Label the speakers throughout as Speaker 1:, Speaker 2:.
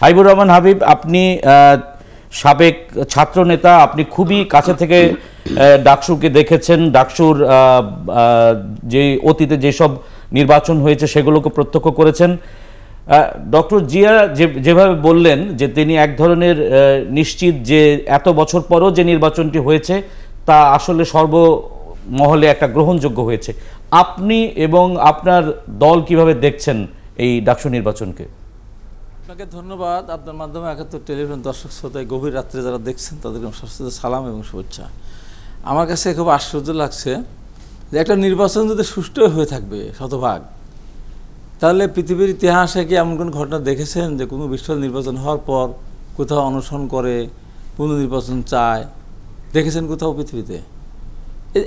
Speaker 1: হাবিবুর রহমান হাবিব, আপনি সাবেক ছাত্রনেতা, আপনি খুবই কাছে থেকে ডাকসুকে দেখেছেন, ডাকসুর যে অতীতে যেসব নির্বাচন হয়েছে সেগুলোকে প্রত্যক্ষ করেছেন। ডক্টর জিয়া যেভাবে বললেন যে তিনি এক ধরনের নিশ্চিত যে এত বছর পরও যে নির্বাচনটি হয়েছে তা আসলে সর্বমহলে একটা গ্রহণযোগ্য হয়েছে। আপনি এবং আপনার দল কিভাবে দেখছেন এই ডাকসু নির্বাচনকে?
Speaker 2: আপনাকে ধন্যবাদ। আপনার মাধ্যমে ৭১ টেলিভিশন দর্শক শ্রোতায় গভীর রাত্রে যারা দেখছেন তাদেরকে সবচেয়ে সালাম এবং শুভেচ্ছা। আমার কাছে খুব আশ্চর্য লাগছে যে একটা নির্বাচন যদি সুষ্ঠু হয়ে থাকবে শতভাগ, তাহলে পৃথিবীর ইতিহাসে কি এমন কোনো ঘটনা দেখেছেন যে কোনো বিশাল নির্বাচন হওয়ার পর কোথাও অনশন করে পুনর্নির্বাচন চায়? দেখেছেন কোথাও পৃথিবীতে?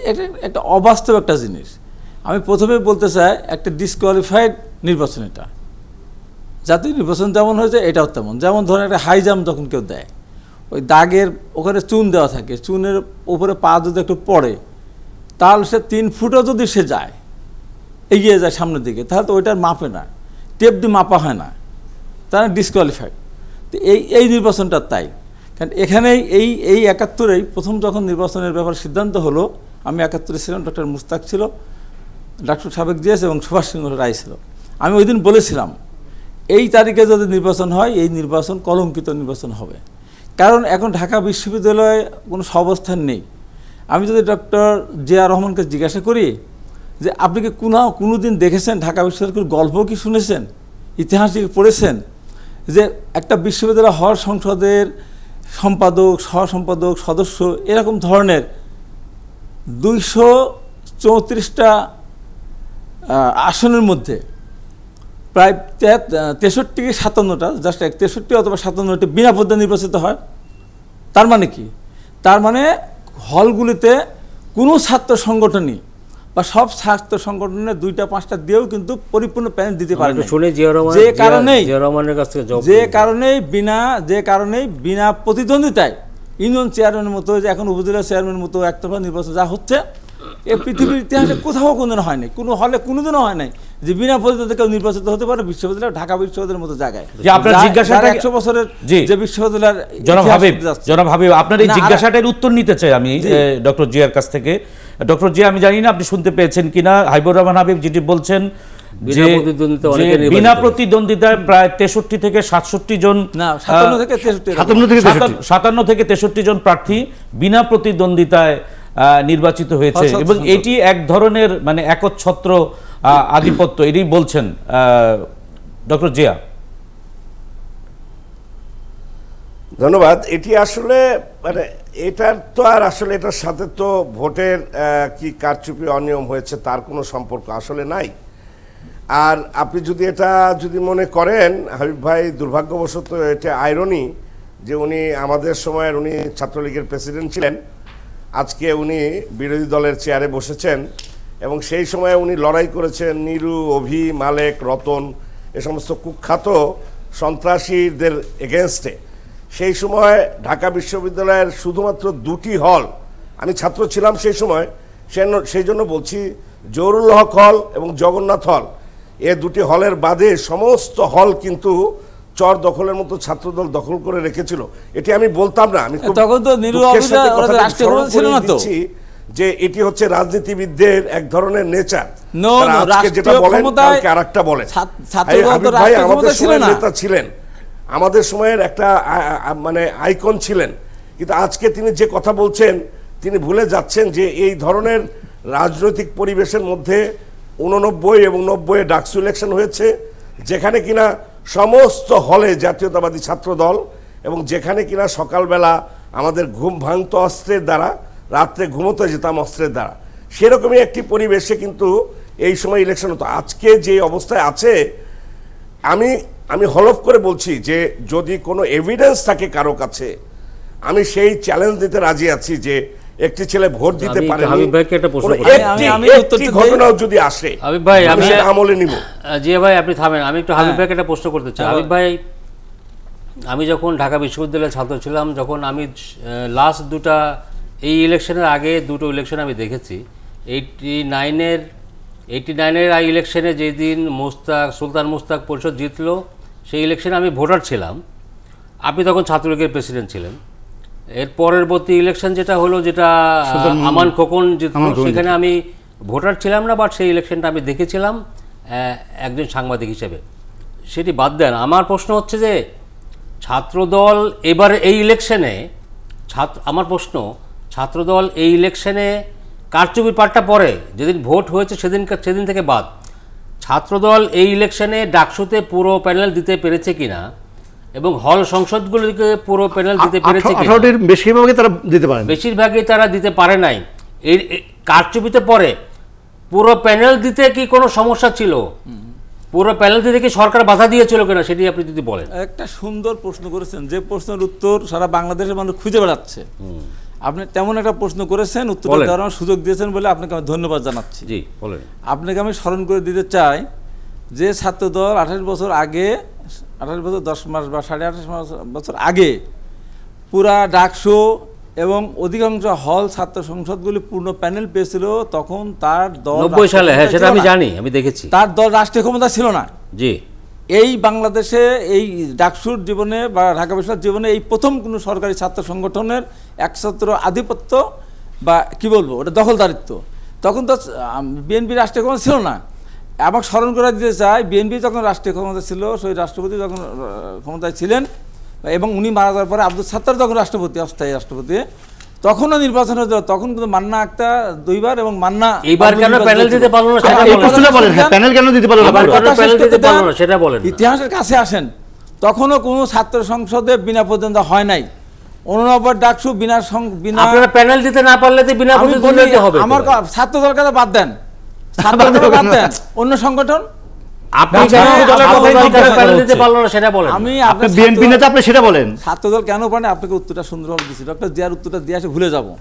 Speaker 2: এটা একটা অবাস্তব একটা জিনিস। আমি প্রথমে বলতে চাই একটা ডিসকোয়ালিফাইড নির্বাচন এটা। জাতীয় নির্বাচন যেমন হয়েছে এটাও তেমন। যেমন ধরেন একটা হাই জাম্প যখন কেউ দেয়, ওই দাগের ওখানে চুন দেওয়া থাকে, চুনের উপরে পা যদি একটু পড়ে তাহলে সে ৩ ফুটও যদি সে যায় এগিয়ে যায় সামনের দিকে, তাহলে তো ওইটার মাপে না, টেপ দিয়ে মাপা হয় না, তারা ডিসকোয়ালিফাইড। তো এই নির্বাচনটা তাই। কারণ এখানেই এই ৭১-এই প্রথম যখন নির্বাচনের ব্যাপারে সিদ্ধান্ত হলো, আমি ৭১-এ ছিলাম, ডক্টর মুস্তাক ছিল, ডাক্তার সাবেক জিএস এবং সুভাষ সিংহ রায় ছিল। আমি ওই দিন বলেছিলাম এই তারিখে যদি নির্বাচন হয় এই নির্বাচন কলঙ্কিত নির্বাচন হবে। কারণ এখন ঢাকা বিশ্ববিদ্যালয়ে কোনো অবস্থান নেই। আমি যদি ডক্টর জিয়া রহমানকে জিজ্ঞাসা করি যে আপনি কি কোনো দিন দেখেছেন ঢাকা বিশ্ববিদ্যালয়ের গল্প কি শুনেছেন, ইতিহাস কি পড়েছেন যে একটা বিশ্ববিদ্যালয় হওয়ার সংসদের সম্পাদক, সহসম্পাদক, সদস্য এরকম ধরনের ২৩৪টা আসনের মধ্যে প্রায় ৬৩ কি ৫৭টা, জাস্ট ৬৩ অথবা ৫৭টি বিনা পদে নির্বাচিত হয়? তার মানে কি? তার মানে হলগুলিতে কোনো ছাত্র সংগঠনই বা সব ছাত্র সংগঠনের ২টা ৫টা দিয়েও কিন্তু পরিপূর্ণ প্যানেল দিতে পারে না। যে কারণেই বিনা প্রতিদ্বন্দ্বিতায় ইউনিয়ন চেয়ারম্যানের মতো, যে এখন উপজেলা চেয়ারম্যানের মতো একতরফা নির্বাচন যা হচ্ছে, এ পৃথিবীর ইতিহাসে কোথাও কোনোদিনও হয় নাই, কোনো হলে কোনোদিনও হয় নাই যে বিনা প্রতিদ্বন্দ্বিতায় কেউ নির্বাচিত হতে পারে বিশ্ববিদ্যালয়, ঢাকা বিশ্ববিদ্যালয়ের মতো জায়গায়।
Speaker 1: আপনার জিজ্ঞাসাটা
Speaker 2: ১০০ বছরের যে বিশ্ববিদ্যালয়ের
Speaker 1: জনাব হাবিব, আপনার এই জিজ্ঞাসাটার উত্তর নিতে চাই আমি ডক্টর জিয়ার কাছ থেকে। ডক্টর জিয়া, আমি জানি না আপনি শুনতে পেয়েছেন কিনা, হাবিবুর রহমান হাবিব যেটি বলছেন যে বিনা প্রতিদ্বন্দ্বিতায় প্রায় ৬৩ থেকে ৬৭ জন, ৫৭ থেকে ৬৩ জন প্রার্থী বিনা প্রতিদ্বন্দ্বিতায় নির্বাচিত হয়েছে এবং এটি এক ধরনের মানে একচ্ছত্র আধিপত্য, এটি বলছেন ডক্টর জিয়া।
Speaker 3: ধন্যবাদ। এটি আসলে মানে এটার তো আর আসলে এটার সাথে তো ভোটের কি কারচুপি অনিয়ম হয়েছে তার কোনো সম্পর্ক আসলে নাই। আর আপনি যদি এটা মনে করেন হাবিব ভাই, দুর্ভাগ্যবশত এটা আইরনি যে উনি আমাদের সময়ের উনি ছাত্রলীগের প্রেসিডেন্ট ছিলেন, আজকে উনি বিরোধী দলের চেয়ারে বসেছেন এবং সেই সময় উনি লড়াই করেছেন নিরু, অভি, মালেক, রতন এ সমস্ত কুখ্যাত সন্ত্রাসীদের এগেনস্টে। সেই সময় ঢাকা বিশ্ববিদ্যালয়ের শুধুমাত্র 2টি হল, আমি ছাত্র ছিলাম সেই সময়, সেই জন্য বলছি, জহুরুল হক হল এবং জগন্নাথ হল, এ 2টি হলের বাদে সমস্ত হল কিন্তু চর দখলের মতো ছাত্রদল দখল করে রেখেছিল। এটি আমি বলতাম না, আমি যে এটি হচ্ছে রাজনীতিবিদদের এক ধরনের নেচার, যেটা বলেন কালকে আরেকটা বলেন। ভাই আমাদের সময়ের নেতা ছিলেন, আমাদের সময়ের একটা মানে আইকন ছিলেন, কিন্তু আজকে তিনি যে কথা বলছেন তিনি ভুলে যাচ্ছেন যে এই ধরনের রাজনৈতিক পরিবেশের মধ্যে 89 এবং 90-এ ডাকসু ইলেকশন হয়েছে, যেখানে কিনা সমস্ত হলে জাতীয়তাবাদী ছাত্র দল এবং যেখানে কিনা সকালবেলা আমাদের ঘুম ভাঙতো অস্ত্রের দ্বারা, রাত্রে ঘুমোতে যেতাম অস্ত্রের দ্বারা, সেরকমই একটি পরিবেশে কিন্তু এই সময় ইলেকশন হতো। আজকে যে অবস্থায় আছে, আমি হলফ করে বলছি যে যদি কোনো এভিডেন্স থাকে কারো কাছে, আমি সেই চ্যালেঞ্জ দিতে রাজি আছি যে একটি ছেলে ভোট দিতে পারে, ঘটনাও যদি আসে
Speaker 4: হাবিব ভাই আমি
Speaker 3: আমলে নিব।
Speaker 4: জি ভাই আপনি থামেন, আমি একটু হাবিব ভাইকে একটা প্রশ্ন করতে চাই। হাবিব ভাই, আমি যখন ঢাকা বিশ্ববিদ্যালয়ের ছাত্র ছিলাম, যখন আমি লাস্ট দুটা এই ইলেকশনের আগে দুটো ইলেকশন আমি দেখেছি, 89-এর ইলেকশনে যেদিন সুলতান মুস্তাক পরিষদ জিতলো, সেই ইলেকশনে আমি ভোটার ছিলাম আপনি তখন ছাত্রলীগের প্রেসিডেন্ট ছিলেন। এর পরবর্তী ইলেকশন যেটা হলো, যেটা আমান খোকন জিতল, সেখানে আমি ভোটার ছিলাম না, বাট সেই ইলেকশনটা আমি দেখেছিলাম একজন সাংবাদিক হিসেবে। সেটি বাদ দেন, আমার প্রশ্ন হচ্ছে যে ছাত্রদল এবার এই ইলেকশনে আমার প্রশ্ন, ছাত্রদল এই ইলেকশনে কারচুপির পাটটা পরে যেদিন ভোট হয়েছে সেদিন থেকে বাদ, ছাত্রদল এই ইলেকশনে ডাকসুতে পুরো প্যানেল দিতে পেরেছে কিনা এবং হল সংসদগুলিকে পুরো প্যানেল দিতে পেরেছে কিনা?
Speaker 5: বেশিরভাগই তারা দিতে পারে,
Speaker 4: বেশিরভাগই তারা দিতে পারে নাই। এই কারচুপিতে পরে পুরো প্যানেল দিতে কি কোনো সমস্যা ছিল? পুরো প্যানেল দিতে কি সরকার বাধা দিয়েছিল কিনা, সেটি আপনি যদি বলেন।
Speaker 2: একটা সুন্দর প্রশ্ন করেছেন, যে প্রশ্নের উত্তর সারা বাংলাদেশের মানুষ খুঁজে বেড়াচ্ছে। আপনি তেমন একটা প্রশ্ন করেছেন, উত্তর দেওয়ার আমার সুযোগ দিয়েছেন বলে আপনাকে আমি ধন্যবাদ জানাচ্ছি।
Speaker 4: জি বলেন।
Speaker 2: আপনাকে আমি স্মরণ করে দিতে চাই যে ছাত্রদল 28 বছর আগে, 28 বছর 10 মাস বা 28.5 বছর আগে পুরা ডাকসু এবং অধিকাংশ হল ছাত্র সংসদগুলি পূর্ণ প্যানেল পেয়েছিল। তখন তার দল
Speaker 4: 90 সালে, হ্যাঁ সেটা আমি জানি, আমি দেখেছি।
Speaker 2: তার দল রাষ্ট্রীয় ক্ষমতা ছিল না।
Speaker 4: জি,
Speaker 2: এই বাংলাদেশে এই ডাকসুর জীবনে বা ঢাকা বিশ্ববিদ্যালয়ের জীবনে এই প্রথম কোনো সরকারি ছাত্র সংগঠনের একছত্র আধিপত্য বা কি বলবো, ওটা দখলদারিত্ব। তখন তো বিএনপি রাষ্ট্রীয় ক্ষমতা ছিল না। আমাকে স্মরণ করে দিতে চাই, বিএনপি যখন রাষ্ট্রীয় ক্ষমতা ছিল, সেই রাষ্ট্রপতি যখন ক্ষমতায় ছিলেন এবং উনি মারা যাওয়ার পরে আব্দুল সাত্তার যখন রাষ্ট্রপতি, অস্থায়ী রাষ্ট্রপতি, তখনও নির্বাচন হয়েছিল। তখন কিন্তু মান্না আক্তার 2 বার এবং মান্না
Speaker 4: এইবার কেন প্যানেল দিতে পারলো না
Speaker 5: প্যানেল কেন দিতে পারলো
Speaker 4: না সেটা বলেন।
Speaker 2: ইতিহাসের কাছে আসেন, তখনও কোনো ছাত্র সংসদে বিনা প্রতিদ্বন্দ্বিতা হয় নাই। 89 ডাকসু বিনা
Speaker 4: আপনারা প্যানেল দিতে না পারলে তো বিনা প্রতিদ্বন্দ্বিতা হবে।
Speaker 2: আমার ছাত্র দলকে বাদ দেন, ছাত্র দল বাদ দেন, অন্য সংগঠন
Speaker 4: আপনি প্যানেল দিতে পারলো না সেটা বলেন।
Speaker 2: আমি
Speaker 5: আপনি বিএনপি নেতা, আপনি সেটা বলেন।
Speaker 2: ছাত্র দল কেন পারে আপনাকে উত্তরটা সুন্দরভাবে দিচ্ছি। ডক্টর জিয়ার উত্তরটা দিয়ে আসে ভুলে যাবো।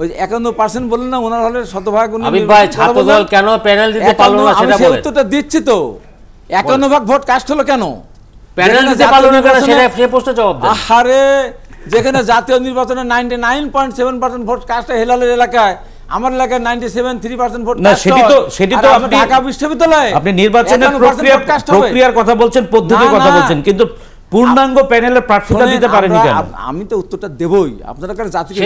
Speaker 2: ওই 51% বললেন না, ওনার হলে শতভাগ
Speaker 4: আমি ভাই ছাত্র দল কেন প্যানেল দিতে পারলো না সেটা বলেন।
Speaker 2: উত্তরটা দিচ্ছি তো, 51% ভোট কাস্ট হলো কেন?
Speaker 4: প্যানেল দিতে পারলো না কেন সেটা সে প্রশ্ন জবাব দেন।
Speaker 2: আহারে, যেখানে জাতীয় নির্বাচনে 99.7% ভোট কাস্ট হেলালের এলাকায়, আমার এলাকায় 97.3% ভোট
Speaker 1: না, সেটি তো আপনি
Speaker 2: ঢাকা বিশ্ববিদ্যালয়ে
Speaker 1: আপনি নির্বাচনের প্রক্রিয়ার কথা বলছেন, পদ্ধতির কথা বলছেন, কিন্তু পূর্ণাঙ্গ প্যানেলের প্রার্থীতা দিতে পারেনি কেন?
Speaker 2: আমি তো উত্তরটা দেবই, আপনারা কাছে জাতিকে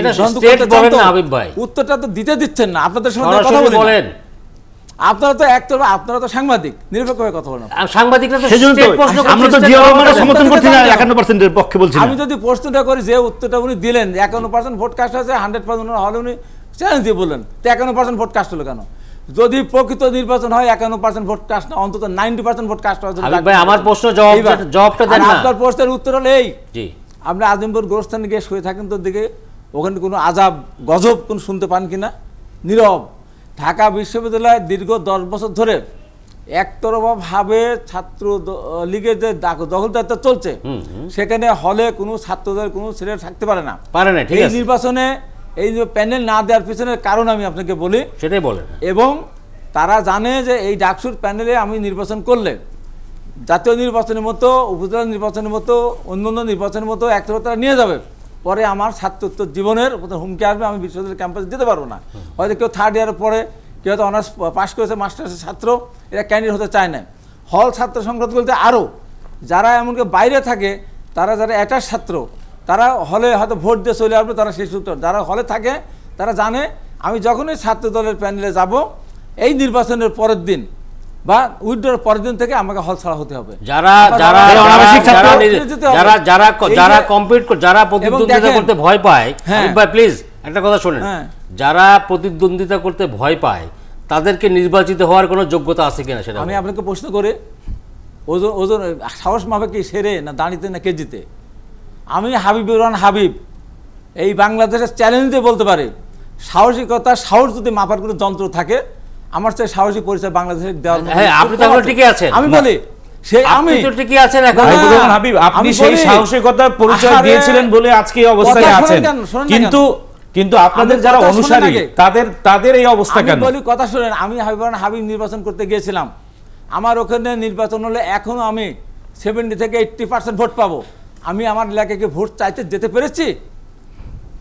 Speaker 2: উত্তরটা তো দিতে দিচ্ছেন না। আপনাদের সঙ্গে কথা বলেন, আপনারা তো আপনারা তো সাংবাদিক, নিরপেক্ষভাবে কথা বলেন।
Speaker 4: সাংবাদিকরা তো
Speaker 5: আমরা তো জিয়া রহমানের সমর্থন করছি না, 51% এর পক্ষে বলছি।
Speaker 2: আমি যদি প্রশ্নটা করি, যে উত্তরটা উনি দিলেন 51% ভোট কাস্ট আছে, 100% হলে উনি চ্যালেঞ্জ দিয়ে বললেন, তো 51% ভোট কাস্ট হলো কেন? যদি প্রকৃত নির্বাচন হয় 51% ভোট কাস্ট না, অন্তত 90% ভোট কাস্ট হবে।
Speaker 4: ভাই আমার প্রশ্ন জবাবটা দেন না।
Speaker 2: আপনার প্রশ্নের উত্তর হলো এই,
Speaker 4: জি
Speaker 2: আপনি আজিমপুর গোরস্থানে গিয়ে শুয়ে থাকেন, তোর দিকে ওখানে কোনো আজাব গজব কোন শুনতে পান কিনা? নীরব। ঢাকা বিশ্ববিদ্যালয়ে দীর্ঘ 10 বছর ধরে একতরফাভাবে ছাত্র লীগের যে দখলদারিত্ব চলছে, সেখানে হলে কোনো ছাত্রদের কোনো ছেলে থাকতে পারে না। এই নির্বাচনে এই প্যানেল না দেওয়ার পিছনের কারণ আমি আপনাকে বলি,
Speaker 4: সেটাই বলেন।
Speaker 2: এবং তারা জানে যে এই ডাকসুর প্যানেলে আমি নির্বাচন করলে জাতীয় নির্বাচনের মতো, উপজেলা নির্বাচনের মতো, অন্যান্য নির্বাচনের মতো একতরফা তারা নিয়ে যাবে। পরে আমার ছাত্রত্ব জীবনের হুমকি আসবে, আমি বিশ্ববিদ্যালয় ক্যাম্পাসে যেতে পারবো না। হয়তো কেউ 3rd ইয়ারের পরে, কেউ হয়তো অনার্স পাস করেছে, মাস্টার্সের ছাত্র, এরা ক্যান্ডিডেট হতে চায় না। হল ছাত্র সংসদগুলোতে আরও যারা এমনকি বাইরে থাকে, তারা যারা অ্যাটাচ ছাত্র, তারা হলে হয়তো ভোট দিয়ে চলে আসবে, তারা সেই সূত্র। যারা হলে থাকে তারা জানে আমি যখনই ছাত্র দলের প্যানেলে যাব, এই নির্বাচনের পরের দিন বা উইথড্রর পরের দিন থেকে আমাকে হল ছাড়া হতে হবে।
Speaker 4: যারা প্রতিদ্বন্দ্বিতা করতে ভয় পায়, ভাই প্লিজ একটা কথা শোনেন, যারা প্রতিদ্বন্দ্বিতা করতে ভয় পায় তাদেরকে নির্বাচিত হওয়ার কোনো যোগ্যতা আছে কিনা সেটা
Speaker 2: আমি আপনাকে প্রশ্ন করে, ওজন সাহস মাপে কি সেরে না দাঁড়িতে না কেজিতে? আমি হাবিবুর রহমান হাবিব এই বাংলাদেশের চ্যালেঞ্জ দিয়ে বলতে পারে, সাহসিকতা, সাহস যদি মাপার কোনো যন্ত্র থাকে, আমার চাই সাহসী পরিচয় বাংলাদেশের দেওয়ার।
Speaker 4: আপনি তো ঠিকই আছেন,
Speaker 2: আমি বলি
Speaker 4: আমি তো ঠিকই আছেন।
Speaker 1: হাবিব, আপনি সেই সাহসিকতার পরিচয় দিয়েছিলেন বলে আজকে এই অবস্থায় আছেন, কিন্তু আপনাদের যারা অনুসারী তাদের এই অবস্থা কেন?
Speaker 2: বলি কথা শুনেন, আমি হাবিবুর রহমান হাবিব নির্বাচন করতে গিয়েছিলাম। আমার ওখানে নির্বাচন হলে এখনো আমি 70 থেকে 80% ভোট পাবো। আমি আমার এলাকাকে ভোট চাইতে যেতে পেরেছি?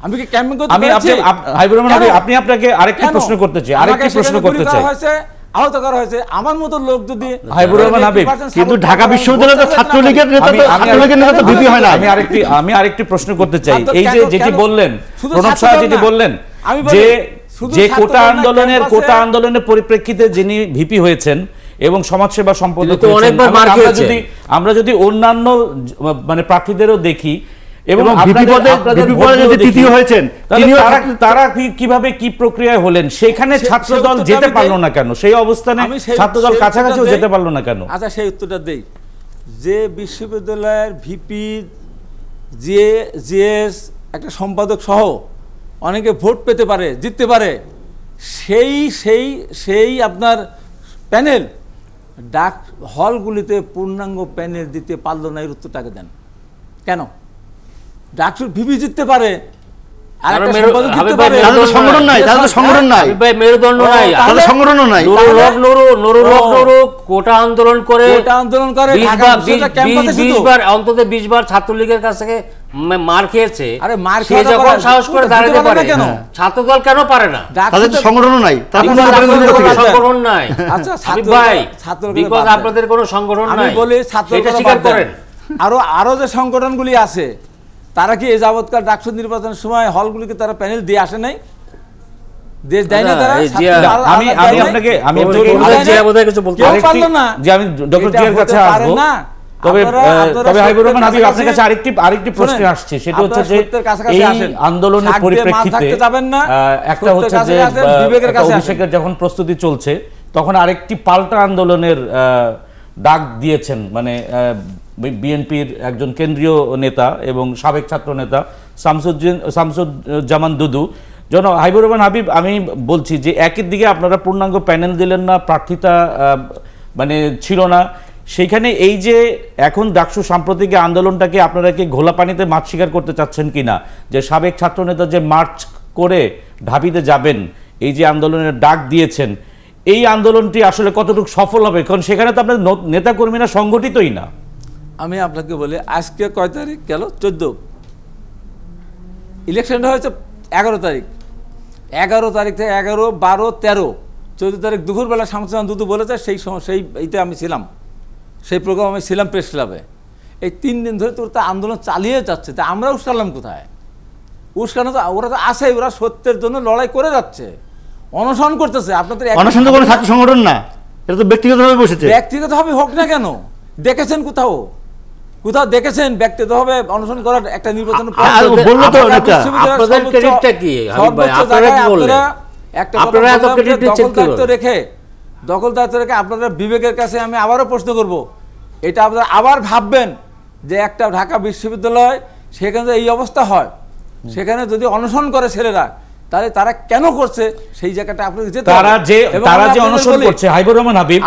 Speaker 2: আমি কি ক্যাম্পিং করতে পেরেছি?
Speaker 1: হাবিবুর রহমান হাবিব, আপনি আপনাকে আরেকটি প্রশ্ন করতে চাই,
Speaker 2: আহত করা হয়েছে। আমার মতো লোক যদি
Speaker 1: হাবিবুর রহমান হাবিব,
Speaker 5: কিন্তু ঢাকা বিশ্ববিদ্যালয়ে তো ছাত্রলীগের নেতা তো ছাত্রলীগের নেতা তো ভিপি হয় না।
Speaker 1: আমি আরেকটি প্রশ্ন করতে চাই,
Speaker 2: ছাত্র
Speaker 1: এই যে
Speaker 2: কেন-
Speaker 1: যেটি
Speaker 2: কেন-
Speaker 1: বললেন
Speaker 2: শুধু
Speaker 1: প্রণব
Speaker 2: ছাত্র
Speaker 1: শাহ
Speaker 2: দল
Speaker 1: যেটি
Speaker 2: না।
Speaker 1: বললেন
Speaker 2: আমি বলি,
Speaker 1: যে
Speaker 2: শুধু
Speaker 1: যে
Speaker 2: ছাত্র
Speaker 1: কোটা
Speaker 2: দল না,
Speaker 1: আন্দোলনের
Speaker 2: ক্যাম্পাসে-
Speaker 1: কোটা আন্দোলনের পরিপ্রেক্ষিতে যিনি ভিপি হয়েছেন এবং সমাজসেবা সম্পাদক
Speaker 4: তিনি তো
Speaker 1: হয়েছেন,
Speaker 4: অনেকবার মার খেয়েছেন।
Speaker 1: আমরা যদি অন্যান্য মানে প্রার্থীদেরও দেখি এবং
Speaker 5: এবং ভিপি পদে যদি তৃতীয় হয়েছেন, তিনিও
Speaker 1: তারা কিভাবে কি প্রক্রিয়ায় হলেন, সেখানে ছাত্রদল
Speaker 2: উত্তরটা
Speaker 1: যেতে
Speaker 2: আমি
Speaker 1: পারলো
Speaker 2: দেই।
Speaker 1: না কেন? সেই অবস্থানে
Speaker 2: আমি সেই-
Speaker 1: ছাত্রদল
Speaker 2: সেই
Speaker 1: কাছাকাছিও
Speaker 2: উত্তরটা
Speaker 1: যেতে
Speaker 2: দেই।
Speaker 1: পারলো না কেন?
Speaker 2: আচ্ছা, সেই উত্তরটা দেই। যে বিশ্ববিদ্যালয়ের ভিপি, জিএস, একটা সম্পাদক সহ অনেকে ভোট পেতে পারে, জিততে পারে, সেই সেই সেই আপনার প্যানেল ডাক হলগুলিতে পূর্ণাঙ্গ প্যানেল দিতে পারলো না, এর উত্তরটাকে দেন কেন? ডাকসুর ভিপি জিততে পারে, আর একটা সম্পাদক জিততে পারে।
Speaker 5: তাদের তো সংগঠন নাই, তাদের তো সংগঠন নাই,
Speaker 4: হাবিব ভাই মেরুদণ্ড নাই,
Speaker 5: তাদের সংগঠনও নাই।
Speaker 4: নুরুল হক নুরু কোটা আন্দোলন করে
Speaker 2: কোটা আন্দোলন করে
Speaker 4: 20
Speaker 2: ঢাকা
Speaker 4: বার
Speaker 2: বিশ্ববিদ্যালয় ক্যাম্পাসে শুধু।
Speaker 4: 20 বার অন্তত 20 বার ছাত্রলীগের কাছ থেকে মার খেয়েছে।
Speaker 2: আরে মার
Speaker 4: সে
Speaker 2: খাওয়া
Speaker 4: যখন
Speaker 2: পরে
Speaker 4: সাহস করে
Speaker 2: দিতে
Speaker 4: দাঁড়াতে
Speaker 2: পারে
Speaker 4: পারে
Speaker 2: না কেন?
Speaker 4: ছাত্রদল কেন পারে না?
Speaker 5: তাদের তো
Speaker 2: ডাকসুতে-
Speaker 5: সংগঠনও নাই, তার কোনো
Speaker 2: Because
Speaker 5: আন্দোলন
Speaker 2: আপনাদের
Speaker 5: থেকে
Speaker 2: কোনো
Speaker 5: গেছে।
Speaker 4: সংগঠন নাই।
Speaker 2: আচ্ছা,
Speaker 4: হাবিব
Speaker 2: ছাত্র-
Speaker 4: ভাই,
Speaker 2: ছাত্রদের
Speaker 4: because
Speaker 2: বাদ দেন।
Speaker 4: আপনাদের কোনো সংগঠন
Speaker 2: আমি
Speaker 4: নাই,
Speaker 2: বলি ছাত্র
Speaker 4: সেটা স্বীকার করেন।
Speaker 2: আরো যে সংগঠনগুলি আছে, তারা কি এই যাবৎকাল ডাকসু নির্বাচনের সময় হলগুলিকে তারা প্যানেল দিয়ে আসে নাই? দেশ দেয় না তারা?
Speaker 4: এই
Speaker 2: ছাত্ররা
Speaker 4: জিয়া-
Speaker 2: আলাদা
Speaker 1: আমি
Speaker 2: দেয় নাই?
Speaker 1: আপনাকে
Speaker 2: কেউ
Speaker 1: আরেকটি-
Speaker 2: দেয় না?
Speaker 4: বোধহয় কিছু বলতে
Speaker 2: কেউ
Speaker 1: আরেকটি-
Speaker 2: পারলো না।
Speaker 1: যে আমি ডক্টর
Speaker 2: এটা
Speaker 1: জিয়ার
Speaker 2: হতে
Speaker 1: কাছে
Speaker 2: পারে
Speaker 1: আসবো।
Speaker 2: না।
Speaker 1: তবে
Speaker 2: আপনারা
Speaker 1: হাবিবুর রহমান হাবিব,
Speaker 2: সত্যের
Speaker 1: আপনার কাছে আরেকটি প্রশ্ন
Speaker 2: শোনেন,
Speaker 1: আসছে, সেটা হচ্ছে
Speaker 2: আপনারা
Speaker 1: যে
Speaker 2: সত্যের কাছাকাছি
Speaker 1: এই
Speaker 2: আসেন।
Speaker 1: আন্দোলনের
Speaker 2: শাক দিয়ে মাছ
Speaker 1: পরিপ্রেক্ষিতে
Speaker 2: থাকতে যাবেন না,
Speaker 1: একটা
Speaker 2: সত্যের
Speaker 1: হচ্ছে যে
Speaker 2: কাছে আসেন, বিবেকের
Speaker 1: একটা
Speaker 2: কাছে আসেন।
Speaker 1: অভিষেকের যখন প্রস্তুতি চলছে, তখন আরেকটি পাল্টা আন্দোলনের ডাক দিয়েছেন, মানে বিএনপির একজন কেন্দ্রীয় নেতা এবং সাবেক ছাত্র নেতা শামসুজ্জামান দুদু। হাবিবুর রহমান হাবিব, আমি বলছি যে একের দিকে আপনারা পূর্ণাঙ্গ প্যানেল দিলেন না, প্রার্থিতা মানে ছিল না, সেইখানে এই যে এখন ডাকসু সাম্প্রতিক আন্দোলনটাকে আপনারা কি ঘোলা পানিতে মাছ শিকার করতে চাচ্ছেন কিনা? যে সাবেক ছাত্রনেতা যে মার্চ করে ঢাবিতে যাবেন, এই যে আন্দোলনের ডাক দিয়েছেন, এই আন্দোলনটি আসলে কতটুকু সফল হবে? কারণ সেখানে তো আপনার নেতাকর্মীরা সংগঠিতই না।
Speaker 2: আমি আপনাকে বলি, আজকে কয় তারিখ গেল? 14। ইলেকশনটা হয়েছে 11 তারিখ। 11 তারিখ থেকে 11, 12, 13, 14 তারিখ দুপুরবেলা শামসুজ্জামান দুদু বলেছে, সেই সময় সেই এইতে আমি ছিলাম, সেই প্রোগ্রাম আমি ছিলাম প্রেস ক্লাবে। এই 3 দিন ধরে তো তা আন্দোলন চালিয়ে যাচ্ছে, তা আমরা উস্কালাম কোথায়? উস্কানো তো ওরা তো আছে, ওরা সত্যের জন্য লড়াই করে যাচ্ছে, অনশন করতেছে। আপনাদের
Speaker 5: অনশন তো কোনো ছাত্র সংগঠন না, এটা তো ব্যক্তিগতভাবে বসেছে।
Speaker 2: ব্যক্তিগতভাবে হোক না কেন, দেখেছেন কোথাও দেখেছেন ব্যক্তিগতভাবে অনশন করার একটা নির্বাচন?
Speaker 5: বললো তো এটা।
Speaker 4: আপনাদের ক্রেডিটটা কি হাবিব ভাই? আপনারা কি বললেন? আপনারা এত ক্রেডিট দিচ্ছেন কি করে?
Speaker 2: দখলদারিত্ব রেখে আপনারা বিবেকের কাছে আমি আবারও প্রশ্ন করব, এটা আপনারা আবার ভাববেন যে একটা ঢাকা বিশ্ববিদ্যালয়, সেখানে এই অবস্থা হয়, সেখানে যদি অনশন করে ছেলেরা, তাহলে তারা কেন করছে সেই জায়গাটা আপনাদের যেতে হবে।
Speaker 1: তারা যে
Speaker 2: এবং
Speaker 1: তারা
Speaker 2: আমি
Speaker 1: যে
Speaker 2: আপনাদের
Speaker 1: অনশন
Speaker 2: বলি,
Speaker 1: করছে, হাবিবুর রহমান হাবিব,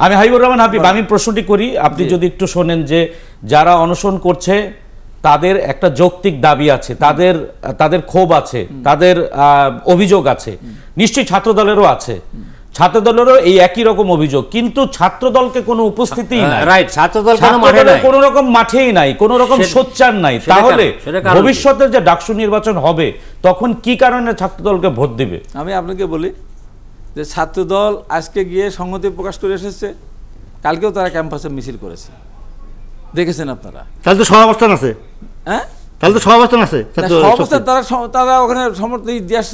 Speaker 2: আমি
Speaker 1: হাবিবুর রহমান হাবিব, আমি প্রশ্নটি করি, আপনি যদি একটু শোনেন, যে যারা অনশন করছে তাদের একটা যৌক্তিক দাবি আছে, তাদের ক্ষোভ আছে, তাদের অভিযোগ আছে, নিশ্চয়ই ছাত্রদলেরও আছে, ছাত্রদলেরও এই একই রকম অভিযোগ, কিন্তু ছাত্রদলকে কোনো উপস্থিতি নাই,
Speaker 4: রাইট, ছাত্রদল কেন মাঠে নাই?
Speaker 1: কোনো রকম মাঠেই নাই, কোনো রকম সোচ্চার নাই। তাহলে
Speaker 4: সেটা কারণ কি?
Speaker 1: ভবিষ্যতে যে ডাকসু নির্বাচন হবে, তখন কি কারণে ছাত্রদলকে ভোট দিবে?
Speaker 2: আমি আপনাকে বলি যে ছাত্রদল আজকে গিয়ে সংহতি প্রকাশ করে এসেছে, কালকেও তারা ক্যাম্পাসে মিছিল করেছে, দেখেছেন আপনারা।
Speaker 5: তাহলে তো সহাবস্থান আছে,
Speaker 2: হ্যাঁ,
Speaker 5: তাহলে তো সহাবস্থান আছে।
Speaker 2: অবস্থায় তারা ওখানে সমর্থন দেশ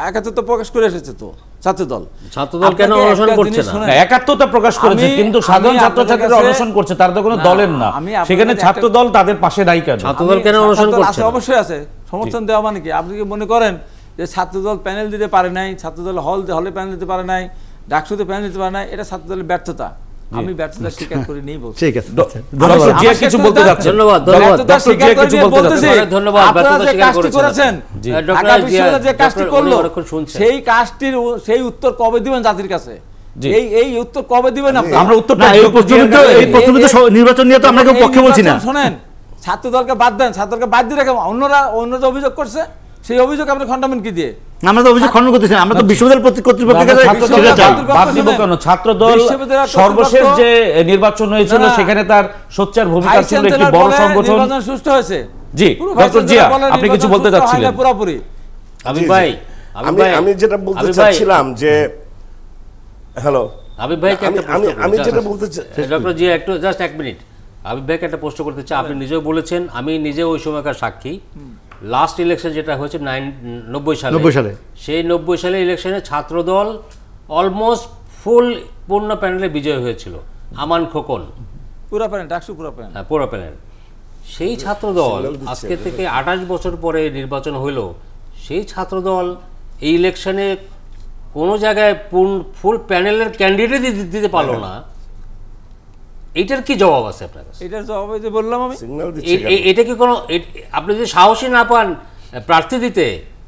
Speaker 2: একাত্মতা প্রকাশ করে এসেছে তো ছাত্রদল।
Speaker 4: ছাত্রদল কেন অনশন করছে না?
Speaker 1: একাত্মতা প্রকাশ করেছে, কিন্তু সাধারণ ছাত্রছাত্রীরা অনশন করছে, তারা তো কোনো দলের না, সেখানে ছাত্রদল তাদের পাশে নাই কেন?
Speaker 4: ছাত্রদল কেন অনশন করছে?
Speaker 2: অবশ্যই আছে, সমর্থন দেওয়া মানে কি? আপনি কি মনে করেন যে ছাত্রদল প্যানেল দিতে পারে নাই, ছাত্রদল হলে প্যানেল দিতে পারে নাই, ডাকসুতে প্যানেল দিতে পারে নাই, এটা ছাত্রদলের ব্যর্থতা। আমি ব্যর্থতা স্বীকার করে নেই বলছি।
Speaker 5: ঠিক আছে,
Speaker 1: ডক্টর জিয়া কিছু বলতে যাচ্ছেন?
Speaker 4: ধন্যবাদ।
Speaker 1: ডক্টর জিয়া কিছু বলতে যাচ্ছেন?
Speaker 4: ধন্যবাদ।
Speaker 2: আপনারা যে কাজটি করেছেন, ঢাকা বিশ্ববিদ্যালয় যে কাজটি করলো, সেই কাজটির সেই উত্তর কবে দিবেন জাতির কাছে? এই উত্তর কবে দিবেন আপনারা?
Speaker 1: আমরা উত্তর
Speaker 5: না, এই প্রশ্নবিদ্ধ নির্বাচন নিয়ে তো আমরা কেউ পক্ষে বলছি না।
Speaker 2: শোনেন, ছাত্রদলকে বাদ দেন, ছাত্রদলকে বাদ দিয়ে রেখে অন্যরা অভিযোগ করছে, সেই অভিযোগ আপনি খণ্ডাবেন কি দিয়ে?
Speaker 5: আমরা তো অভিযোগ খণ্ডন করতেছি না, আমরা তো বিশ্ববিদ্যালয় কর্তৃপক্ষের কাছে সেটা চাই।
Speaker 1: বাদ দিব কেন? ছাত্রদল সর্বশেষ যে নির্বাচন হয়েছিল, সেখানে তার সোচ্চার ভূমিকা ছিল, একটি বড় সংগঠন,
Speaker 2: নির্বাচন সুষ্ঠু হয়েছে।
Speaker 1: জি, ডক্টর জিয়া আপনি কিছু বলতে চাচ্ছিলেন?
Speaker 2: পুরোপুরি
Speaker 3: আমি যেটা বলতে চাচ্ছিলাম যে হ্যালো
Speaker 4: আবিব ভাইকে একটা
Speaker 3: আমি যেটা বলতে চাই,
Speaker 4: ডক্টর জিয়া একটু জাস্ট এক মিনিট, আবিব ভাইকে একটা প্রশ্ন করতে চাই। আপনি নিজেও বলেছেন, আমি নিজেও ওই সময়কার সাক্ষী, লাস্ট ইলেকশন যেটা হয়েছে 90 সালে, সেই 90 সালে ইলেকশনে ছাত্রদল অলমোস্ট পূর্ণ প্যানেলে বিজয় হয়েছিল। আমান খোকন
Speaker 2: পুরা প্যানেল, ডাকসু পুরা প্যানেল,
Speaker 4: পুরো প্যানেল। সেই ছাত্রদল আজকে থেকে 28 বছর পরে নির্বাচন হইল, সেই ছাত্রদল এই ইলেকশনে কোনো জায়গায় ফুল প্যানেলের ক্যান্ডিডেট দিতে পারলো না। এইটার কি জবাব আছে আপনার কাছে?
Speaker 2: এটার জবাবে যে বললাম আমি,
Speaker 3: সিগন্যাল দিচ্ছে কেন?
Speaker 4: এটা কি কোনো, আপনি যদি সাহসী না পান প্রার্থী দিতে,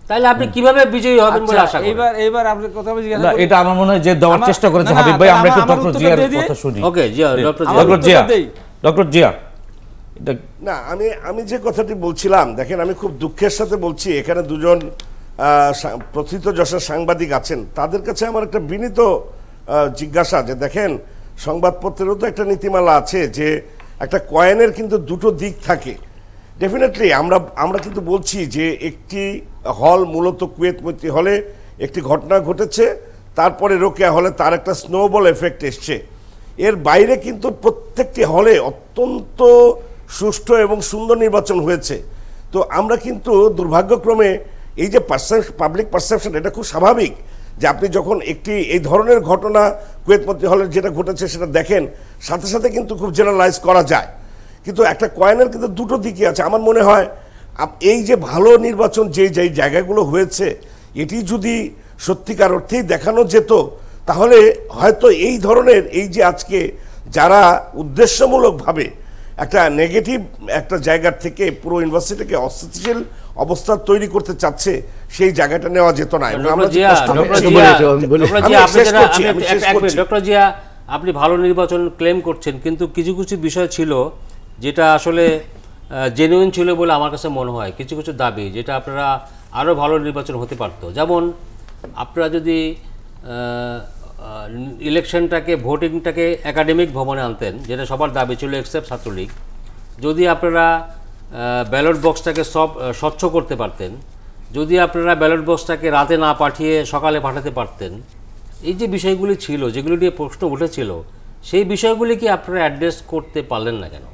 Speaker 4: তাহলে আপনি কিভাবে বিজয়ী হবেন বলে আশা করেন?
Speaker 2: এইবার আপনার কথা আমি জিজ্ঞাসা
Speaker 1: না,
Speaker 2: করি।
Speaker 1: এটা আমার মনে হয় যে দেওয়ার
Speaker 2: আমার-
Speaker 1: চেষ্টা করেছে
Speaker 2: না, না,
Speaker 1: হাবিব ভাই। আমরা একটু
Speaker 2: আমার
Speaker 1: ডক্টর
Speaker 2: উত্তরটা
Speaker 1: জিয়ার
Speaker 2: দিয়ে দিই।
Speaker 1: কথা শুনি।
Speaker 4: ওকে, জিয়া, ডক্টর জিয়া।
Speaker 1: ডক্টর জিয়া,
Speaker 2: উত্তরটা দেই।
Speaker 1: ডক্টর জিয়া, এটা
Speaker 3: না, আমি যে কথাটি বলছিলাম, দেখেন আমি খুব দুঃখের সাথে বলছি, এখানে দুজন প্রথিতযশা সাংবাদিক আছেন, তাদের কাছে আমার একটা বিনীত জিজ্ঞাসা যে দেখেন, সংবাদপত্রেরও তো একটা নীতিমালা আছে যে একটা কয়েনের কিন্তু দুটো দিক থাকে। ডেফিনেটলি আমরা কিন্তু বলছি যে একটি হল, মূলত কুয়েত মৈত্রী হলে একটি ঘটনা ঘটেছে, তারপরে রোকেয়া হলে তার একটা স্নোবল এফেক্ট এসছে। এর বাইরে কিন্তু প্রত্যেকটি হলে অত্যন্ত সুষ্ঠু এবং সুন্দর নির্বাচন হয়েছে। তো আমরা কিন্তু দুর্ভাগ্যক্রমে এই যে পাবলিক পারসেপশন, এটা খুব স্বাভাবিক যে আপনি যখন একটি এই ধরনের ঘটনা কুয়েত মৈত্রী হলের যেটা ঘটেছে সেটা দেখেন, সাথে সাথে কিন্তু খুব জেনারেলাইজ করা যায়। কিন্তু একটা কয়েনের কিন্তু দুটো দিকই আছে। আমার মনে হয় এই যে ভালো নির্বাচন যে জায়গাগুলো হয়েছে, এটি যদি সত্যিকার অর্থেই দেখানো যেত, তাহলে হয়তো এই ধরনের এই যে আজকে যারা উদ্দেশ্যমূলকভাবে একটা নেগেটিভ একটা জায়গার থেকে পুরো ইউনিভার্সিটিকে অস্থিতিশীল অবস্থা তৈরি করতে চাচ্ছে, সেই জায়গাটা নেওয়া যেত না। এবং আমরা যে কষ্ট পেয়েছি-
Speaker 4: ডক্টর জিয়া, আপনি ভালো নির্বাচন ক্লেম করছেন, কিন্তু কিছু কিছু বিষয় ছিল যেটা আসলে জেনুইন ছিল বলে আমার কাছে মনে হয়। কিছু কিছু দাবি যেটা আপনারা আরও ভালো নির্বাচন হতে পারতো। যেমন আপনারা যদি ইলেকশনটাকে, ভোটিংটাকে একাডেমিক ভবনে আনতেন, যেটা সবার দাবি ছিল এক্সেপ্ট ছাত্রলীগ। যদি আপনারা ব্যালট বক্সটাকে স্বচ্ছ করতে পারতেন, যদি আপনারা ব্যালট বক্সটাকে রাতে না পাঠিয়ে সকালে পাঠাতে পারতেন, এই যে বিষয়গুলি ছিল, যেগুলো নিয়ে প্রশ্ন উঠেছিল, সেই বিষয়গুলি কি আপনারা অ্যাড্রেস করতে পারলেন না কেন?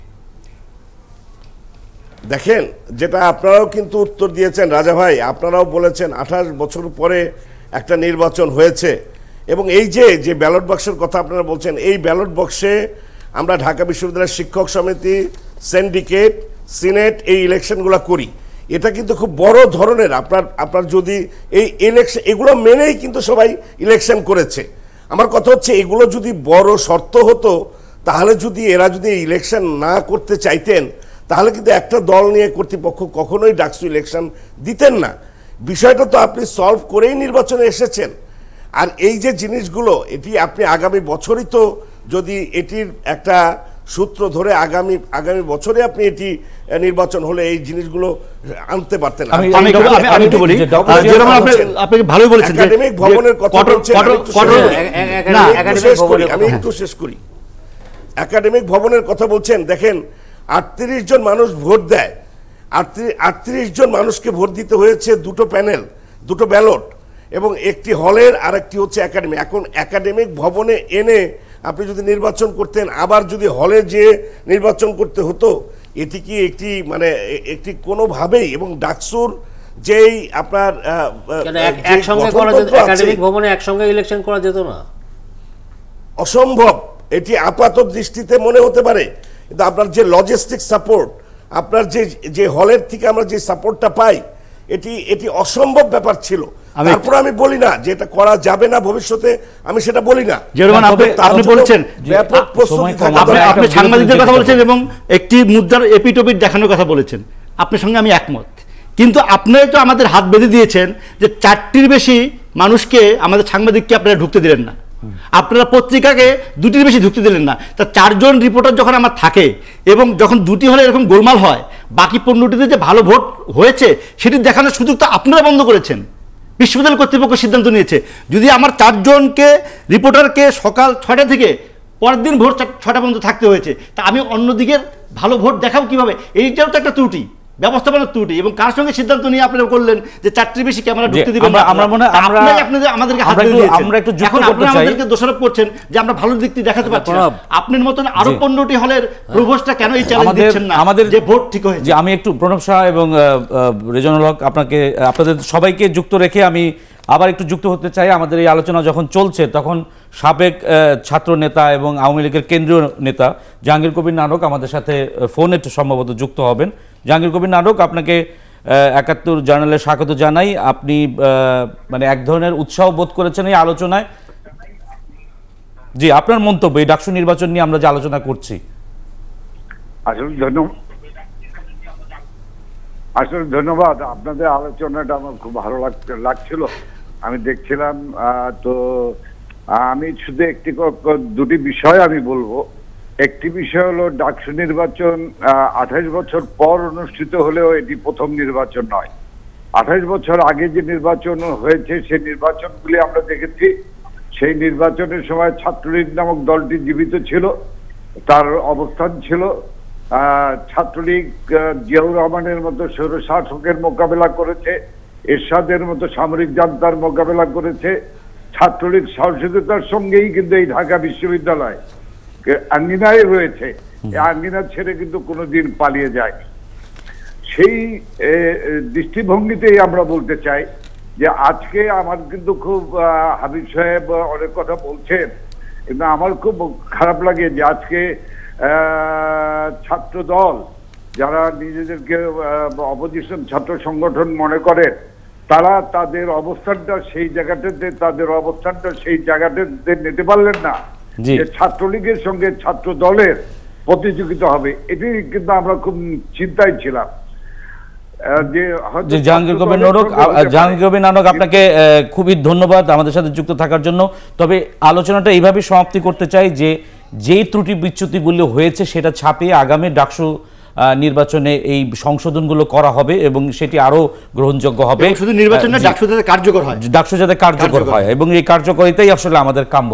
Speaker 3: দেখেন, যেটা আপনারাও কিন্তু উত্তর দিয়েছেন রাজা ভাই, আপনারাও বলেছেন 28 বছর পরে একটা নির্বাচন হয়েছে। এবং এই যে ব্যালট বক্সের কথা আপনারা বলছেন, এই ব্যালট বক্সে আমরা ঢাকা বিশ্ববিদ্যালয়ের শিক্ষক সমিতি, সিন্ডিকেট, সিনেট এই ইলেকশনগুলো করি। এটা কিন্তু খুব বড় ধরনের, আপনার যদি এই ইলেকশন, এগুলো মেনেই কিন্তু সবাই ইলেকশন করেছে। আমার কথা হচ্ছে, এগুলো যদি বড় শর্ত হতো, তাহলে যদি এরা যদি ইলেকশন না করতে চাইতেন, তাহলে কিন্তু একটা দল নিয়ে কর্তৃপক্ষ কখনোই ডাকসু ইলেকশন দিতেন না। বিষয়টা তো আপনি সলভ করেই নির্বাচনে এসেছেন। আর এই যে জিনিসগুলো, এটি আপনি আগামী বছরই তো, যদি এটির একটা সূত্র ধরে আগামী বছরে আপনি এটি নির্বাচন হলে এই জিনিসগুলো আনতে পারতেন।
Speaker 5: আমি একটু বলি, যেরকম আপনি ভালোই বলেছেন যে
Speaker 3: একাডেমিক ভবনের কথা বলছেন, আমি একটু শেষ করি। একাডেমিক ভবনের কথা বলছেন, দেখেন 38 জন মানুষ ভোট দেয়, 38 জন মানুষকে ভোট দিতে হয়েছে দুটো প্যানেল, দুটো ব্যালট, এবং একটি হলের আর একটি হচ্ছে একাডেমি। এখন একাডেমিক ভবনে এনে আপনি যদি নির্বাচন করতেন, আবার যদি হলে যে নির্বাচন করতে হতো, এটি কি একটি কোনোভাবেই, এবং ডাকসুর যেই আপনার
Speaker 4: একসঙ্গে করা যেত, একাডেমিক ভবনে একসঙ্গে ইলেকশন করা যেত না?
Speaker 3: অসম্ভব। এটি আপাত দৃষ্টিতে মনে হতে পারে, কিন্তু আপনার যে লজিস্টিক সাপোর্ট, আপনার যে হলের থেকে আমরা যে সাপোর্টটা পাই, এটি অসম্ভব ব্যাপার ছিল। তারপর আমি বলি না যে এটা করা যাবে না ভবিষ্যতে, আমি সেটা বলি না।
Speaker 5: যেরকম আপনি বলছেন,
Speaker 3: ব্যাপক প্রস্তুতি থাকবে।
Speaker 5: আপনি সাংবাদিকদের কথা বলেছেন এবং একটি মুদ্রার এপিটোপিট দেখানোর কথা বলেছেন, আপনার সঙ্গে আমি একমত। কিন্তু আপনারাই তো আমাদের হাত বেঁধে দিয়েছেন যে 4টির বেশি মানুষকে, আমাদের সাংবাদিককে আপনারা ঢুকতে দিলেন না, আপনারা পত্রিকাকে 2টির বেশি ঢুকতে দিলেন না। তা 4 জন রিপোর্টার যখন আমার থাকে, এবং যখন 2টি হলে এরকম গোলমাল হয়, বাকি 15টিতে যে ভালো ভোট হয়েছে সেটি দেখানোর সুযোগ তো আপনারা বন্ধ করেছেন। বিশ্ববিদ্যালয় কর্তৃপক্ষ সিদ্ধান্ত নিয়েছে, যদি আমার 4 জনকে রিপোর্টারকে সকাল 6টা থেকে পরের দিন ভোর 6টা পর্যন্ত থাকতে হয়েছে, তা আমি অন্যদিকে ভালো ভোট দেখাবো কিভাবে? এইটাও তো একটা ত্রুটি। ব্যবস্থাপনার ত্রুটি, এবং কার সঙ্গে সিদ্ধান্ত নিয়ে আপনারা করলেন যে 4টির বেশি ক্যামেরা ঢুকতে দিবেন না?
Speaker 1: আমরা মনে হয়
Speaker 5: আপনারাই আপনাদের আমাদেরকে হাত ধরে দিয়েছেন।
Speaker 1: আমরা একটু যুক্ত
Speaker 5: এখন
Speaker 1: করতে
Speaker 5: আপনারা
Speaker 1: চাই।
Speaker 5: আমাদেরকে দোষারোপ করছেন যে আমরা ভালো দিকটি দেখাতে পারছি না। আপনার মতন আরো 15টি হলের প্রভোস্টটা কেন এই চ্যালেঞ্জ দিচ্ছেন না যে ভোট ঠিক হয়েছে?
Speaker 1: যে আমি একটু প্রণব শাহ এবং রেজনুল হক আপনাদের সবাইকে যুক্ত রেখে আমি আবার একটু যুক্ত হতে চাই। আমাদের এই আলোচনা যখন চলছে তখন সাবেক ছাত্র নেতা এবং আওয়ামী লীগের কেন্দ্রীয় নেতা জাহাঙ্গীর কবির নানক আমাদের সাথে ফোনে সম্ভবত যুক্ত হবেন। জাহাঙ্গীর কবির নানক, আপনাকে ৭১ জার্নালে স্বাগত জানাই। আপনি মানে এক ধরনের উৎসাহ বোধ করেছেন এই আলোচনায়। জি, আপনার মন্তব্য এই ডাকসু নির্বাচন নিয়ে আমরা যে আলোচনা করছি।
Speaker 6: আসলে ধন্যবাদ। আপনাদের আলোচনাটা আমার খুব ভালো লাগছিল, আমি দেখছিলাম। তো আমি শুধু দুটি বিষয় আমি বলবো। একটি বিষয় হলো ডাকসু নির্বাচন 28 বছর পর অনুষ্ঠিত হলেও এটি প্রথম নির্বাচন নয়। 28 বছর আগে যে নির্বাচন হয়েছে সেই নির্বাচনগুলি আমরা দেখেছি। সেই নির্বাচনের সময় ছাত্রলীগ নামক দলটি জীবিত ছিল, তার অবস্থান ছিল। ছাত্রলীগ জিয়াউর রহমানের মতো স্বৈরশাসকের মোকাবেলা করেছে, এরশাদের মতো সামরিক জান্তার মোকাবেলা করেছে। ছাত্রলীগ সাহসিকতার সঙ্গেই কিন্তু এই ঢাকা বিশ্ববিদ্যালয় আঙ্গিনায় রয়েছে। এই আঙ্গিনা ছেড়ে কিন্তু কোনোদিন পালিয়ে যায়নি। সেই দৃষ্টিভঙ্গিতেই আমরা বলতে চাই যে আজকে আমার কিন্তু খুব হাবিব সাহেব অনেক কথা বলছেন, কিন্তু আমার খুব খারাপ লাগে যে আজকে ছাত্র দল যারা নিজেদেরকে অপোজিশন ছাত্র সংগঠন মনে করেন, তারা তাদের অবস্থানটা সেই জায়গাটাতে নিতে পারলেন না যে ছাত্রলীগের সঙ্গে ছাত্র দলের প্রতিযোগিতা হবে। এটি কিন্তু আমরা খুব চিন্তায় ছিলাম।
Speaker 1: জাহাঙ্গীর কবির নানক, আপনাকে খুবই ধন্যবাদ আমাদের সাথে যুক্ত থাকার জন্য। তবে আলোচনাটা এইভাবে সমাপ্তি করতে চাই যে যেই ত্রুটি বিচ্যুতিগুলো হয়েছে সেটা ছাপিয়ে আগামী ডাকসু নির্বাচনে এই সংশোধনগুলো করা হবে এবং সেটি আরো গ্রহণযোগ্য হবে।
Speaker 5: শুধু নির্বাচনে ডাকসু যাতে কার্যকর হয়,
Speaker 1: এবং এই কার্যকরিতাই আসলে আমাদের কাম্য।